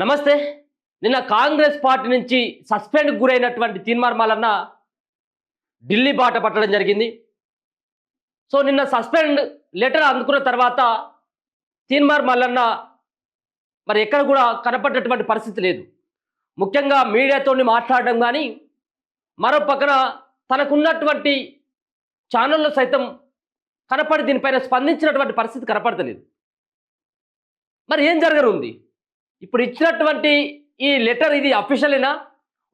నమస్తే. నిన్న కాంగ్రెస్ పార్టీ నుంచి సస్పెండ్‌కి గురైనటువంటి తీన్మార్ మల్లన్న ఢిల్లీ బాట పట్టడం జరిగింది. సో, నిన్న సస్పెండ్ లెటర్ అందుకున్న తర్వాత తీన్మార్ మల్లన్న మరి ఎక్కడ కూడా కనపడ్డటువంటి పరిస్థితి లేదు. ముఖ్యంగా మీడియాతోని మాట్లాడడం గానీ, మరో పక్కన తనకున్నటువంటి ఛానల్‌లో సైతం కనపడి దీనిపైన స్పందించినటువంటి పరిస్థితి కనపడతలేదు. మరి ఏం జరగనుంది? ఇప్పుడు ఇచ్చినటువంటి ఈ లెటర్ ఇది అఫీషియలేనా?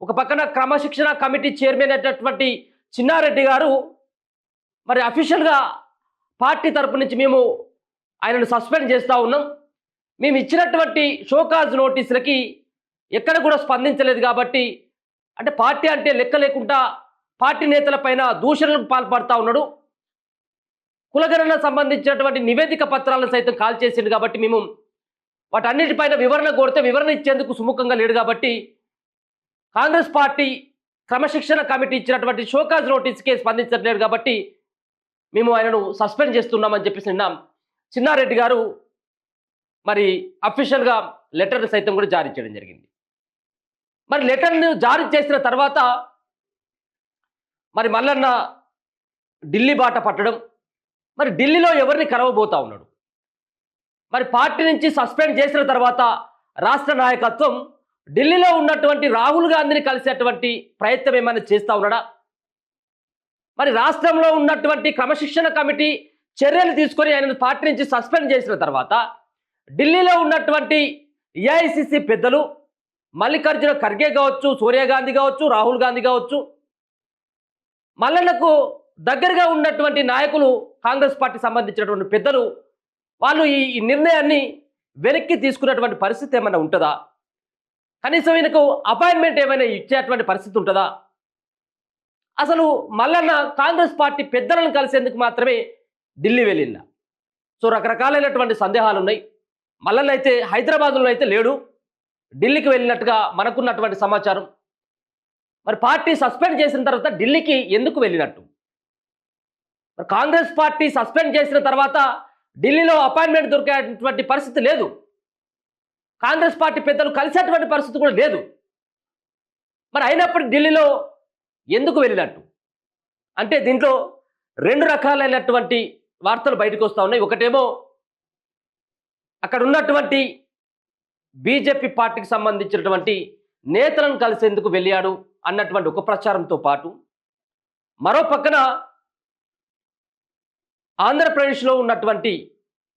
ఒక పక్కన క్రమశిక్షణ కమిటీ చైర్మన్ అయినటువంటి చిన్నారెడ్డి గారు మరి అఫీషియల్‌గా పార్టీ తరపు నుంచి మేము ఆయనను సస్పెండ్ చేస్తా ఉన్నాం. మేము ఇచ్చినటువంటి షోకాజ్ నోటీసులకి ఎక్కడ కూడా స్పందించలేదు కాబట్టి, అంటే పార్టీ అంటే లెక్క లేకుండా పార్టీ నేతలపైన దూషణలకు పాల్పడతా ఉన్నాడు. కులగణన సంబంధించినటువంటి నివేదిక పత్రాలను సైతం కాల్చేసిండు కాబట్టి మేము వాటన్నిటిపైన వివరణ కోరితే వివరణ ఇచ్చేందుకు సుముఖంగా లేడు కాబట్టి కాంగ్రెస్ పార్టీ క్రమశిక్షణ కమిటీ ఇచ్చినటువంటి షోకాజ్ నోటీస్కే స్పందించట్లేదు కాబట్టి మేము ఆయనను సస్పెండ్ చేస్తున్నామని చెప్పేసి నిన్న చిన్నారెడ్డి గారు మరి అఫీషియల్గా లెటర్ సైతం కూడా జారీ చేయడం జరిగింది. మరి లెటర్ను జారీ చేసిన తర్వాత మరి మల్లన్న ఢిల్లీ బాట పట్టడం, మరి ఢిల్లీలో ఎవరిని కలవబోతా ఉన్నాడు? మరి పార్టీ నుంచి సస్పెండ్ చేసిన తర్వాత రాష్ట్ర నాయకత్వం ఢిల్లీలో ఉన్నటువంటి రాహుల్ గాంధీని కలిసేటువంటి ప్రయత్నం ఏమైనా చేస్తూ ఉన్నాడా? మరి రాష్ట్రంలో ఉన్నటువంటి క్రమశిక్షణ కమిటీ చర్యలు తీసుకొని ఆయన పార్టీ నుంచి సస్పెండ్ చేసిన తర్వాత ఢిల్లీలో ఉన్నటువంటి ఏఐసిసి పెద్దలు మల్లికార్జున ఖర్గే కావచ్చు, సోనియా గాంధీ కావచ్చు, రాహుల్ గాంధీ కావచ్చు, మల్లన్నకు దగ్గరగా ఉన్నటువంటి నాయకులు కాంగ్రెస్ పార్టీ సంబంధించినటువంటి పెద్దలు వాళ్ళు ఈ నిర్ణయాన్ని వెనక్కి తీసుకున్నటువంటి పరిస్థితి ఏమైనా ఉంటుందా? కనీసం ఈయనకు అపాయింట్మెంట్ ఏమైనా ఇచ్చేటువంటి పరిస్థితి ఉంటుందా? అసలు మల్లన్న కాంగ్రెస్ పార్టీ పెద్దలను కలిసేందుకు మాత్రమే ఢిల్లీ వెళ్ళిందా? సో, రకరకాలైనటువంటి సందేహాలు ఉన్నాయి. మల్లన్న అయితే హైదరాబాద్లో అయితే లేడు, ఢిల్లీకి వెళ్ళినట్టుగా మనకున్నటువంటి సమాచారం. మరి పార్టీ సస్పెండ్ చేసిన తర్వాత ఢిల్లీకి ఎందుకు వెళ్ళినట్టు? మరి కాంగ్రెస్ పార్టీ సస్పెండ్ చేసిన తర్వాత ఢిల్లీలో అపాయింట్మెంట్ దొరికేటువంటి పరిస్థితి లేదు. కాంగ్రెస్ పార్టీ పెద్దలు కలిసేటువంటి పరిస్థితి కూడా లేదు. మరి అయినప్పటికీ ఢిల్లీలో ఎందుకు వెళ్ళినట్టు? అంటే దీంట్లో రెండు రకాలైనటువంటి వార్తలు బయటకు వస్తూ ఉన్నాయి. ఒకటేమో అక్కడ ఉన్నటువంటి బీజేపీ పార్టీకి సంబంధించినటువంటి నేతలను కలిసేందుకు వెళ్ళాడు అన్నటువంటి ఒక ప్రచారంతో పాటు, మరో పక్కన ఆంధ్రప్రదేశ్లో ఉన్నటువంటి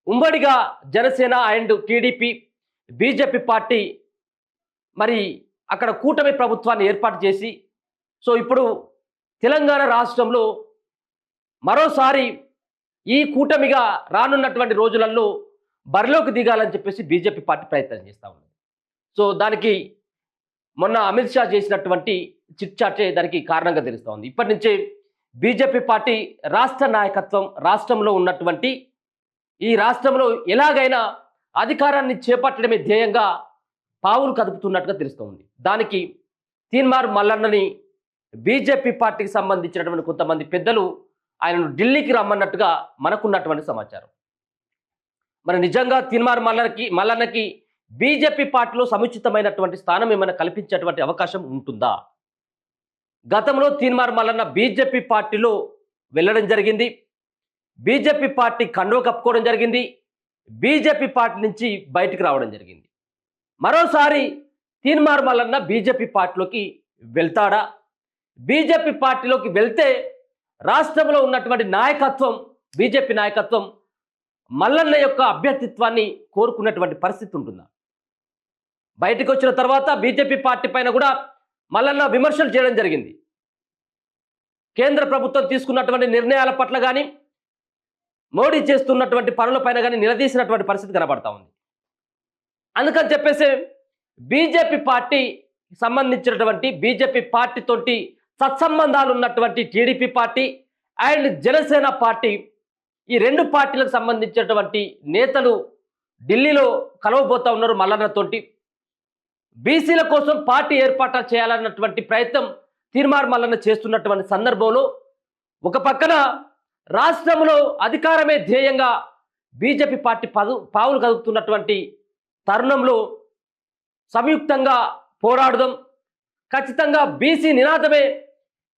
ఉమ్మడిగా Janasena and TDP BJP party మరి అక్కడ కూటమి ప్రభుత్వాన్ని ఏర్పాటు చేసి, సో ఇప్పుడు తెలంగాణ రాష్ట్రంలో మరోసారి ఈ కూటమిగా రానున్నటువంటి రోజులలో బరిలోకి దిగాలని చెప్పేసి బీజేపీ పార్టీ ప్రయత్నం చేస్తూ ఉంది. సో దానికి మొన్న అమిత్ షా చేసినటువంటి చిట్చాటే దానికి కారణంగా తెలుస్తూ ఉంది. ఇప్పటి నుంచే బీజేపీ పార్టీ రాష్ట్ర నాయకత్వం రాష్ట్రంలో ఉన్నటువంటి ఈ రాష్ట్రంలో ఎలాగైనా అధికారాన్ని చేపట్టడమే ధ్యేయంగా పావులు కదుపుతున్నట్టుగా తెలుస్తోంది. దానికి తీన్మార్ మల్లన్నని బీజేపీ పార్టీకి సంబంధించినటువంటి కొంతమంది పెద్దలు ఆయనను ఢిల్లీకి రమ్మన్నట్టుగా మనకున్నటువంటి సమాచారం. మరి నిజంగా తీన్మార్ మల్లన్నకి బీజేపీ పార్టీలో సముచితమైనటువంటి స్థానం ఏమైనా కల్పించేటువంటి అవకాశం ఉంటుందా? గతంలో తీన్మార్ మల్లన్న బీజేపీ పార్టీలో వెళ్ళడం జరిగింది, బీజేపీ పార్టీ కండువ కప్పుకోవడం జరిగింది, బీజేపీ పార్టీ నుంచి బయటికి రావడం జరిగింది. మరోసారి తీన్మార్ మల్లన్న బీజేపీ పార్టీలోకి వెళ్తాడా? బీజేపీ పార్టీలోకి వెళ్తే రాష్ట్రంలో ఉన్నటువంటి నాయకత్వం, బీజేపీ నాయకత్వం మల్లన్న యొక్క అభ్యర్థిత్వాన్ని కోరుకున్నటువంటి పరిస్థితి ఉంటుందా? బయటకు వచ్చిన తర్వాత బీజేపీ పార్టీ పైన కూడా మల్లన్న విమర్శలు చేయడం జరిగింది. కేంద్ర ప్రభుత్వం తీసుకున్నటువంటి నిర్ణయాల పట్ల కానీ, మోడీ చేస్తున్నటువంటి పనులపైన కానీ నిలదీసినటువంటి పరిస్థితి కనబడతా ఉంది. అందుకని చెప్పేసి బీజేపీ పార్టీ సంబంధించినటువంటి బీజేపీ పార్టీతోటి సత్సంబంధాలు ఉన్నటువంటి TDP party and Janasena party, ఈ రెండు పార్టీలకు సంబంధించినటువంటి నేతలు ఢిల్లీలో కలవబోతా ఉన్నారు మల్లన్నతోటి. బీసీల కోసం పార్టీ ఏర్పాటు చేయాలన్నటువంటి ప్రయత్నం తీన్మార్ మల్లన్న చేస్తున్నటువంటి సందర్భంలో ఒక పక్కన రాష్ట్రంలో అధికారమే ధ్యేయంగా బీజేపీ పార్టీ పావులు కదుపుతున్నటువంటి తరుణంలో సంయుక్తంగా పోరాడుదాం, ఖచ్చితంగా బీసీ నినాదమే,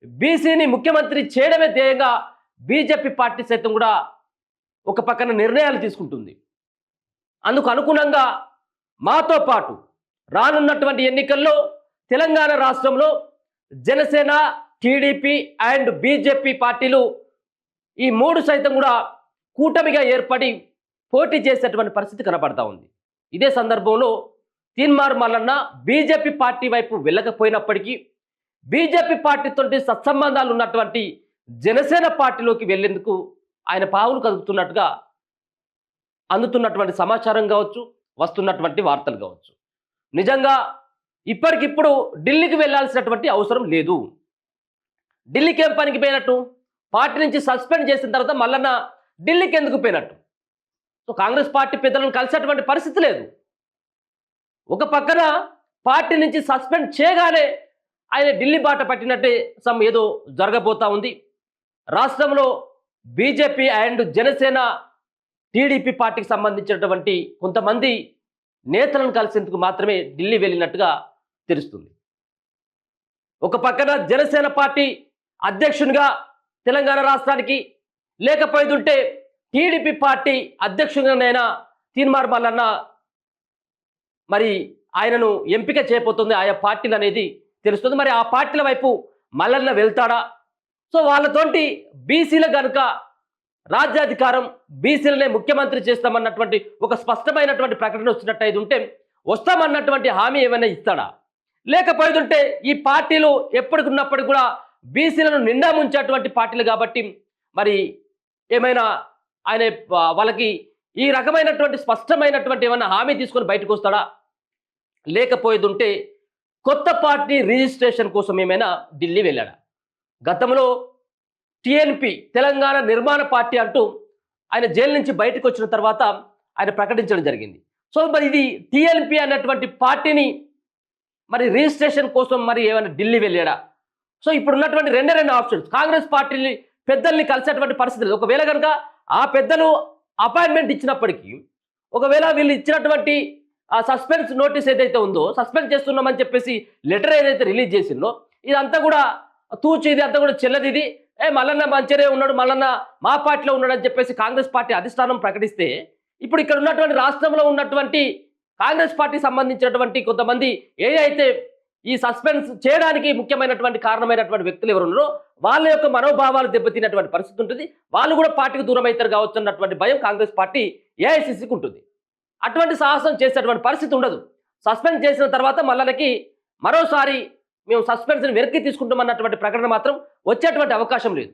బీసీని ముఖ్యమంత్రి చేయడమే ధ్యేయంగా బీజేపీ పార్టీ సైతం కూడా ఒక పక్కన నిర్ణయాలు తీసుకుంటుంది. అందుకు అనుగుణంగా మాతో పాటు రానున్నటువంటి ఎన్నికల్లో తెలంగాణ రాష్ట్రంలో జనసేన, టీడీపీ అండ్ బీజేపీ పార్టీలు ఈ మూడు సైతం కూడా కూటమిగా ఏర్పడి పోటీ చేసేటువంటి పరిస్థితి కనబడతా ఉంది. ఇదే సందర్భంలో తీన్మార్ మల్లన్న బీజేపీ పార్టీ వైపు వెళ్ళకపోయినప్పటికీ బీజేపీ పార్టీతో సత్సంబంధాలు ఉన్నటువంటి జనసేన పార్టీలోకి వెళ్లేందుకు ఆయన పావులు కదుపుతున్నట్టుగా అందుతున్నటువంటి సమాచారం కావచ్చు, వస్తున్నటువంటి వార్తలు కావచ్చు. నిజంగా ఇప్పటికిప్పుడు ఢిల్లీకి వెళ్లాల్సినటువంటి అవసరం లేదు. ఢిల్లీకి ఏం పనికి పోయినట్టు? పార్టీ నుంచి సస్పెండ్ చేసిన తర్వాత మల్లన్న ఢిల్లీకి ఎందుకు పోయినట్టు? సో కాంగ్రెస్ పార్టీ పెద్దలను కలిసేటువంటి పరిస్థితి లేదు. ఒక పక్కన పార్టీ నుంచి సస్పెండ్ చేయగానే ఆయన ఢిల్లీ బాట పట్టినట్టే ఏదో జరగబోతా ఉంది. రాష్ట్రంలో బీజేపీ అండ్ జనసేన, టీడీపీ పార్టీకి సంబంధించినటువంటి కొంతమంది నేతలను కలిసేందుకు మాత్రమే ఢిల్లీ వెళ్ళినట్టుగా తెలుస్తుంది. ఒక పక్కన జనసేన పార్టీ అధ్యక్షునిగా తెలంగాణ రాష్ట్రానికి, లేకపోతుంటే టీడీపీ పార్టీ అధ్యక్షునిగానైనా తీన్మార్ మల్లన్న మరి ఆయనను ఎంపిక చేయబోతుంది ఆయా పార్టీలు అనేది తెలుస్తుంది. మరి ఆ పార్టీల వైపు మల్లన్న వెళ్తాడా? సో వాళ్ళతోటి బీసీల గనుక రాజ్యాధికారం, బీసీలనే ముఖ్యమంత్రి చేస్తామన్నటువంటి ఒక స్పష్టమైనటువంటి ప్రకటన వచ్చినట్టయితే ఉంటే వస్తామన్నటువంటి హామీ ఏమైనా ఇస్తాడా? లేకపోతుంటే ఈ పార్టీలు ఎప్పటికున్నప్పటికి కూడా బీసీలను నిండా ముంచేటువంటి పార్టీలు కాబట్టి మరి ఏమైనా ఆయన వాళ్ళకి ఈ రకమైనటువంటి స్పష్టమైనటువంటి ఏమైనా హామీ తీసుకొని బయటకు వస్తాడా? లేకపోతుంటే కొత్త పార్టీ రిజిస్ట్రేషన్ కోసం ఏమైనా ఢిల్లీ వెళ్ళాడా? గతంలో టీఎన్పీ తెలంగాణ నిర్మాణ పార్టీ అంటూ ఆయన జైలు నుంచి బయటకు వచ్చిన తర్వాత ఆయన ప్రకటించడం జరిగింది. సో మరి ఇది టీఎన్పీ అన్నటువంటి పార్టీని మరి రిజిస్ట్రేషన్ కోసం మరి ఏమైనా ఢిల్లీ వెళ్ళాడా? సో ఇప్పుడు ఉన్నటువంటి రెండు ఆప్షన్స్. కాంగ్రెస్ పార్టీని పెద్దల్ని కలిసేటువంటి పరిస్థితి లేదు. ఒకవేళ కనుక ఆ పెద్దలు అపాయింట్మెంట్ ఇచ్చినప్పటికీ, ఒకవేళ వీళ్ళు ఇచ్చినటువంటి ఆ సస్పెన్స్ నోటీస్ ఏదైతే ఉందో, సస్పెండ్ చేస్తున్నామని చెప్పేసి లెటర్ ఏదైతే రిలీజ్ చేసిందో, ఇదంతా కూడా తూచి, ఇది అంతా కూడా చెల్లది, ఇది మల్లన్న మంచిరే ఉన్నాడు, మల్లన్న మా పార్టీలో ఉన్నాడు అని చెప్పేసి కాంగ్రెస్ పార్టీ అధిష్టానం ప్రకటిస్తే, ఇప్పుడు ఇక్కడ ఉన్నటువంటి రాష్ట్రంలో ఉన్నటువంటి కాంగ్రెస్ పార్టీ సంబంధించినటువంటి కొంతమంది అయితే ఈ సస్పెన్స్ చేయడానికి ముఖ్యమైనటువంటి కారణమైనటువంటి వ్యక్తులు ఎవరు ఉన్నారో వాళ్ళ యొక్క మనోభావాలు దెబ్బతిన్నటువంటి పరిస్థితి ఉంటుంది. వాళ్ళు కూడా పార్టీకి దూరం అవుతారు కావచ్చు అన్నటువంటి భయం కాంగ్రెస్ పార్టీ ఏఐసిసికి ఉంటుంది. అటువంటి సాహసం చేసేటువంటి పరిస్థితి ఉండదు. సస్పెండ్ చేసిన తర్వాత మల్లన్నకి మరోసారి మేము సస్పెన్షన్ వెనక్కి తీసుకుంటామన్నటువంటి ప్రకటన మాత్రం వచ్చేటువంటి అవకాశం లేదు.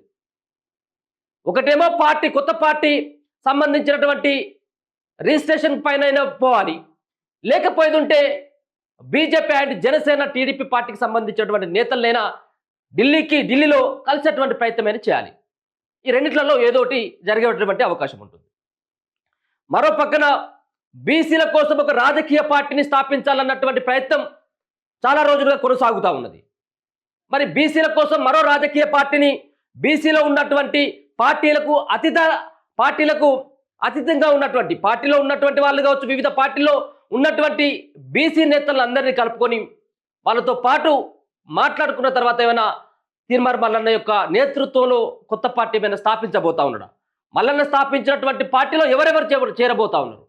ఒకటేమో పార్టీ, కొత్త పార్టీ సంబంధించినటువంటి రిజిస్ట్రేషన్ పైన పోవాలి, లేకపోతుంటే బీజేపీ అండ్ జనసేన, టీడీపీ పార్టీకి సంబంధించినటువంటి నేతలైనా ఢిల్లీలో కలిసేటువంటి ప్రయత్నమైనా చేయాలి. ఈ రెండిట్లలో ఏదో ఒకటి జరిగేటువంటి అవకాశం ఉంటుంది. మరో పక్కన బీసీల కోసం ఒక రాజకీయ పార్టీని స్థాపించాలన్నటువంటి ప్రయత్నం చాలా రోజులుగా కొనసాగుతూ ఉన్నది. మరి బీసీల కోసం మరో రాజకీయ పార్టీని, బీసీలో ఉన్నటువంటి పార్టీలకు అతీతంగా ఉన్నటువంటి పార్టీలో ఉన్నటువంటి వాళ్ళు కావచ్చు, వివిధ పార్టీలో ఉన్నటువంటి బీసీ నేతలందరినీ కలుపుకొని వాళ్ళతో పాటు మాట్లాడుకున్న తర్వాత ఏమైనా తీన్మార్ మల్లన్న యొక్క నేతృత్వంలో కొత్త పార్టీ ఏమైనా స్థాపించబోతా ఉన్నాడు. మల్లన్న స్థాపించినటువంటి పార్టీలో ఎవరెవరు చేరబోతా ఉన్నారు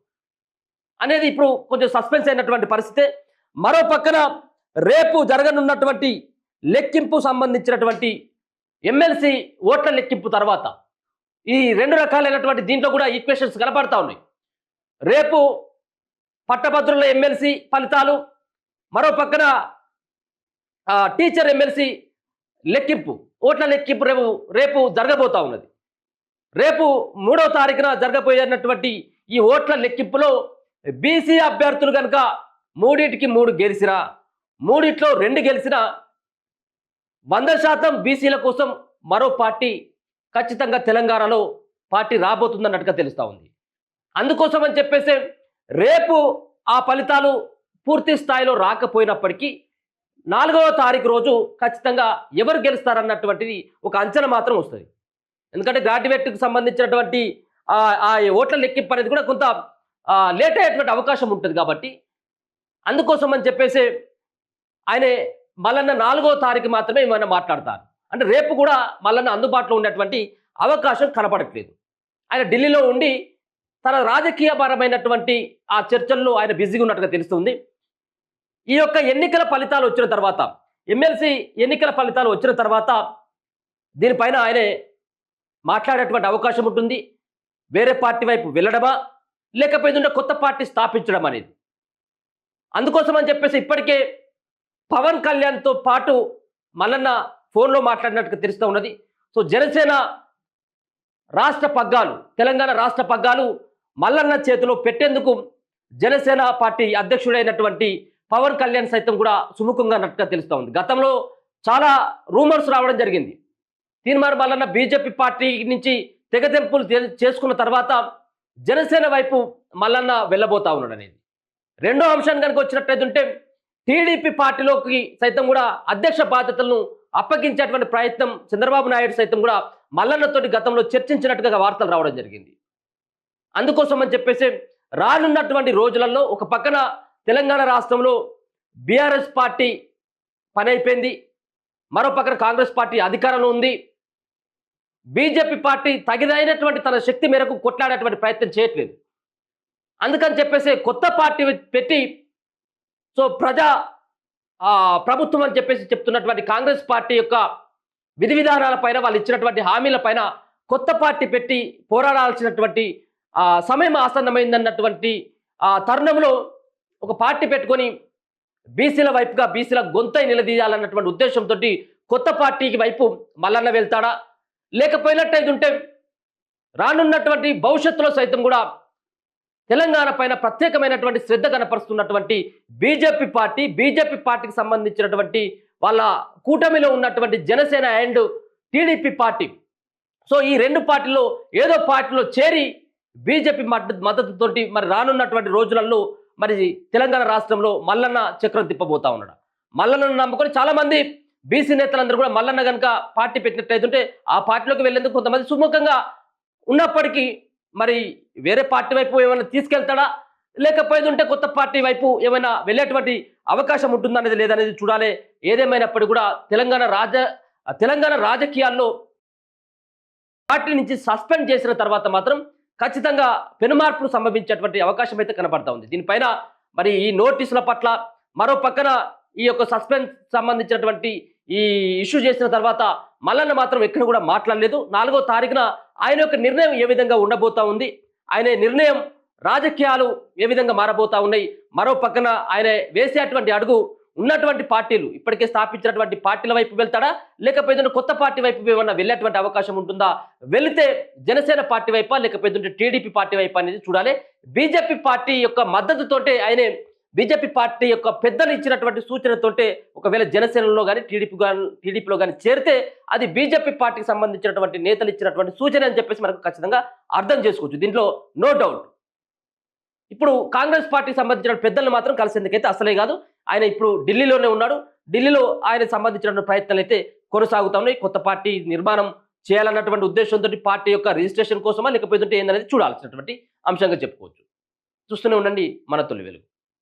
అనేది ఇప్పుడు కొంచెం సస్పెన్స్ అయినటువంటి పరిస్థితే. మరో పక్కన రేపు జరగనున్నటువంటి లెక్కింపు సంబంధించినటువంటి ఎమ్మెల్సీ ఓట్ల లెక్కింపు తర్వాత ఈ రెండు రకాలైనటువంటి దీంట్లో కూడా ఈక్వేషన్స్ కనపడతా ఉన్నాయి. రేపు పట్టభద్రుల ఎమ్మెల్సీ ఫలితాలు, మరో పక్కన టీచర్ ఎమ్మెల్సీ లెక్కింపు, ఓట్ల లెక్కింపు రేపు జరగబోతా ఉన్నది. రేపు 3వ తారీఖున జరగబోయేటటువంటి ఈ ఓట్ల లెక్కింపులో బీసీ అభ్యర్థులు కనుక 3 గెలిచినా, 3 గెలిచినా 100% బీసీల కోసం మరో పార్టీ ఖచ్చితంగా తెలంగాణలో పార్టీ రాబోతుందన్నట్టుగా తెలుస్తూ ఉంది. అందుకోసం అని చెప్పేసి రేపు ఆ ఫలితాలు పూర్తి స్థాయిలో రాకపోయినప్పటికీ 4వ తారీఖు రోజు ఖచ్చితంగా ఎవరు గెలుస్తారన్నటువంటిది ఒక అంచనా మాత్రం వస్తుంది. ఎందుకంటే గ్రాడ్యుయేట్కి సంబంధించినటువంటి ఆ ఓట్ల లెక్కింపు అనేది కూడా కొంత లేట్ అయ్యేటువంటి అవకాశం ఉంటుంది. కాబట్టి అందుకోసం అని చెప్పేసి ఆయన మల్లన్న 4వ తారీఖు మాత్రమే ఏమైనా మాట్లాడతారు. అంటే రేపు కూడా మల్లన్న అందుబాటులో ఉండేటువంటి అవకాశం కనపడట్లేదు. ఆయన ఢిల్లీలో ఉండి తన రాజకీయపరమైనటువంటి ఆ చర్చల్లో ఆయన బిజీగా ఉన్నట్టుగా తెలుస్తుంది. ఈ యొక్క ఎన్నికల ఫలితాలు వచ్చిన తర్వాత, ఎమ్మెల్సీ ఎన్నికల ఫలితాలు వచ్చిన తర్వాత దీనిపైన ఆయనే మాట్లాడేటువంటి అవకాశం ఉంటుంది. వేరే పార్టీ వైపు వెళ్ళడమా, లేకపోతే కొత్త పార్టీ స్థాపించడం అనేది. అందుకోసం అని చెప్పేసి ఇప్పటికే పవన్ కళ్యాణ్తో పాటు మల్లన్న ఫోన్లో మాట్లాడినట్టుగా తెలుస్తూ ఉన్నది. సో జనసేన రాష్ట్ర పగ్గాలు, తెలంగాణ రాష్ట్ర పగ్గాలు మల్లన్న చేతిలో పెట్టేందుకు జనసేన పార్టీ అధ్యక్షుడైనటువంటి పవన్ కళ్యాణ్ సైతం కూడా సుముఖంగా అన్నట్టుగా తెలుస్తూ ఉంది. గతంలో చాలా రూమర్స్ రావడం జరిగింది. తీన్మార్ మల్లన్న బీజేపీ పార్టీ నుంచి తెగతెంపులు చేసుకున్న తర్వాత జనసేన వైపు మల్లన్న వెళ్ళబోతా ఉన్నాడు అనేది. రెండో అంశాన్ని కనుక వచ్చినట్లయితే టీడీపీ పార్టీలోకి సైతం కూడా అధ్యక్ష బాధ్యతలను అప్పగించేటువంటి ప్రయత్నం చంద్రబాబు నాయుడు సైతం కూడా మల్లన్నతోటి గతంలో చర్చించినట్టుగా వార్తలు రావడం జరిగింది. అందుకోసం అని చెప్పేసి రానున్నటువంటి రోజులలో ఒక పక్కన తెలంగాణ రాష్ట్రంలో బీఆర్ఎస్ పార్టీ పని అయిపోయింది, మరో పక్కన కాంగ్రెస్ పార్టీ అధికారంలో ఉంది. బీజేపీ పార్టీ తగినైనటువంటి తన శక్తి మేరకు కొట్లాడేటువంటి ప్రయత్నం చేయట్లేదు. అందుకని చెప్పేసి కొత్త పార్టీ పెట్టి సో ప్రభుత్వం అని చెప్పేసి చెప్తున్నటువంటి కాంగ్రెస్ పార్టీ యొక్క విధి విధానాలపైన, వాళ్ళు ఇచ్చినటువంటి హామీలపైన కొత్త పార్టీ పెట్టి పోరాడాల్సినటువంటి సమయం ఆసన్నమైందన్నటువంటి తరుణంలో ఒక పార్టీ పెట్టుకొని బీసీల వైపుగా, బీసీల గొంతై నిలదీయాలన్నటువంటి ఉద్దేశంతో కొత్త పార్టీకి వైపు మల్లన్న వెళ్తాడా, లేకపోయినట్టయితే రానున్నటువంటి భవిష్యత్తులో సైతం కూడా తెలంగాణ పైన ప్రత్యేకమైనటువంటి శ్రద్ధ కనపరుస్తున్నటువంటి బీజేపీ పార్టీకి సంబంధించినటువంటి వాళ్ళ కూటమిలో ఉన్నటువంటి Janasena and TDP party, so ఈ రెండు పార్టీలో ఏదో పార్టీలో చేరి బీజేపీ మద్దతుతోటి మరి రానున్నటువంటి రోజులలో మరి తెలంగాణ రాష్ట్రంలో మల్లన్న చక్రం తిప్పబోతా ఉన్నాడు. మల్లన్నను నమ్ముకొని చాలామంది బీసీ నేతలందరూ కూడా మల్లన్న కనుక పార్టీ పెట్టినట్టయితుంటే ఆ పార్టీలోకి వెళ్ళేందుకు కొంతమంది సుముఖంగా ఉన్నప్పటికీ మరి వేరే పార్టీ వైపు ఏమైనా తీసుకెళ్తాడా, లేకపోతే కొత్త పార్టీ వైపు ఏమైనా వెళ్ళేటువంటి అవకాశం ఉంటుందనేది లేదనేది చూడాలి. ఏదేమైనప్పటికీ కూడా తెలంగాణ రాజకీయాల్లో పార్టీ నుంచి సస్పెండ్ చేసిన తర్వాత మాత్రం ఖచ్చితంగా పెనుమార్పులు సంభవించేటువంటి అవకాశం అయితే కనబడతా ఉంది. దీనిపైన మరి ఈ నోటీసుల పట్ల, మరో పక్కన ఈ యొక్క సస్పెన్స్ సంబంధించినటువంటి ఈ ఇష్యూ చేసిన తర్వాత మల్లన్న మాత్రం ఎక్కడ కూడా మాట్లాడలేదు. 4వ తారీఖున ఆయన యొక్క నిర్ణయం ఏ విధంగా ఉండబోతా ఉంది, ఆయన నిర్ణయం రాజకీయాలు ఏ విధంగా మారబోతా ఉన్నాయి, మరో పక్కన ఆయన వేసేటువంటి అడుగు ఉన్నటువంటి పార్టీలు ఇప్పటికే స్థాపించినటువంటి పార్టీల వైపు వెళ్తాడా, లేకపోతే కొత్త పార్టీ వైపు ఏమన్నా వెళ్ళేటువంటి అవకాశం ఉంటుందా, వెళితే జనసేన పార్టీ వైపా లేకపోతే టీడీపీ పార్టీ వైపు అనేది చూడాలి. బీజేపీ పార్టీ యొక్క మద్దతుతోటే ఆయన, బీజేపీ పార్టీ యొక్క పెద్దలు ఇచ్చినటువంటి సూచనతోటే ఒకవేళ జనసేనలో కానీ టీడీపీలో కానీ చేరితే అది బీజేపీ పార్టీకి సంబంధించినటువంటి నేతలు ఇచ్చినటువంటి సూచన అని చెప్పేసి మనకు ఖచ్చితంగా అర్థం చేసుకోవచ్చు. దీంట్లో నో డౌట్. ఇప్పుడు కాంగ్రెస్ పార్టీకి సంబంధించిన పెద్దలను మాత్రం కలిసేందుకైతే అసలే కాదు. ఆయన ఇప్పుడు ఢిల్లీలోనే ఉన్నాడు. ఢిల్లీలో ఆయనకు సంబంధించిన ప్రయత్నాలు అయితే కొనసాగుతా ఉన్నాయి. కొత్త పార్టీ నిర్మాణం చేయాలన్నటువంటి ఉద్దేశంతో పార్టీ యొక్క రిజిస్ట్రేషన్ కోసమా లేకపోతే ఏందనేది చూడాల్సినటువంటి అంశంగా చెప్పుకోవచ్చు. చూస్తూనే ఉండండి మన తొలి వెలుగు.